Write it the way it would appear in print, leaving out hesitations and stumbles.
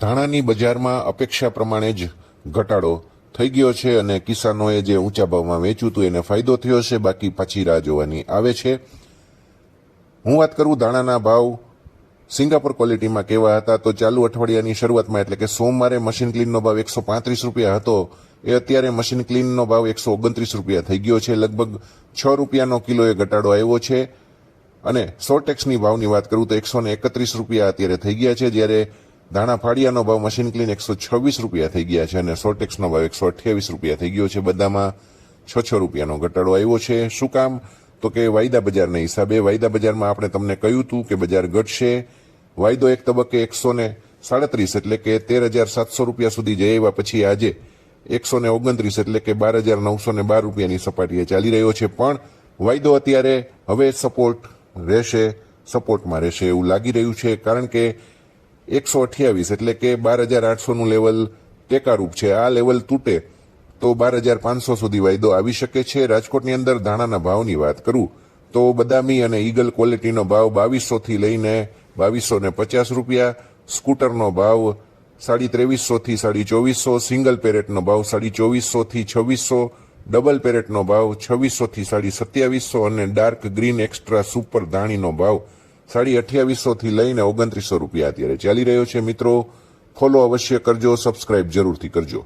ધાણાની બજારમાં અપેક્ષા પ્રમાણે જ ઘટાડો થઈ ગયો છે અને કિસાનોએ જે ઊંચા ભાવમાં વેચ્યું હતું એને ફાયદો થયો છે, બાકી પાછી રાહ જોવાની આવે છે। હું વાત કરું ધાણાના ભાવ સિંગાપોર ક્વોલિટીમાં કેવા હતા તો ચાલુ અઠવાડિયાની શરૂઆતમાં એટલે કે સોમવારે મશીન ક્લીનનો ભાવ 135 રૂપિયા હતો, એ અત્યારે મશીન ક્લીનનો ભાવ 129 રૂપિયા થઈ ગયો છે। લગભગ 6 રૂપિયાનો કિલોએ ઘટાડો આવ્યો છે અને સોર્ટેક્સની ભાવની વાત કરું તો 131 રૂપિયા અત્યારે થઈ ગયા છે, જ્યારે ધાણા ફાળિયાનો ભાવ મશીન ક્લીન 126 રૂપિયા થઈ ગયા છે અને સોર્ટેક્સનો ભાવ 128 રૂપિયા થઈ ગયો છે। બધામાં 6 રૂપિયાનો ઘટાડો આવ્યો છે। શું કામ? તો કે વાયદા બજારના હિસાબે। વાયદા બજારમાં આપણે તમને કહ્યું હતું કે બજાર ઘટશે। વાયદો એક તબક્કે 137 એટલે કે 13,700 રૂપિયા સુધી જઈ આવ્યા, પછી આજે 129 એટલે કે 12,912 રૂપિયાની સપાટીએ ચાલી રહ્યો છે, પણ વાયદો અત્યારે હવે સપોર્ટમાં રહેશે એવું લાગી રહ્યું છે, કારણ કે 128 એટલે કે 12,800નું લેવલ ટેકારૂપ છે। આ લેવલ તૂટે તો 12,500 સુધી વાયદો આવી શકે છે। રાજકોટની અંદર ધાણાના ભાવની વાત કરું તો બદામી અને ઈગલ ક્વોલિટીનો ભાવ 2200 થી લઈને 2250 રૂપિયા, સ્કૂટરનો ભાવ 2350 થી 2450, સિંગલ પેરેટનો ભાવ 2450 થી 2600, ડબલ પેરેટનો ભાવ 2600 થી 2750 અને ડાર્ક ગ્રીન એક્સ્ટ્રા સુપર ધાણીનો ભાવ 2850 થી લઈને 2900 રૂપિયા અત્યારે ચાલી રહ્યો છે। મિત્રો, ફોલો અવશ્ય કરજો, સબસ્ક્રાઇબ જરૂરથી કરજો।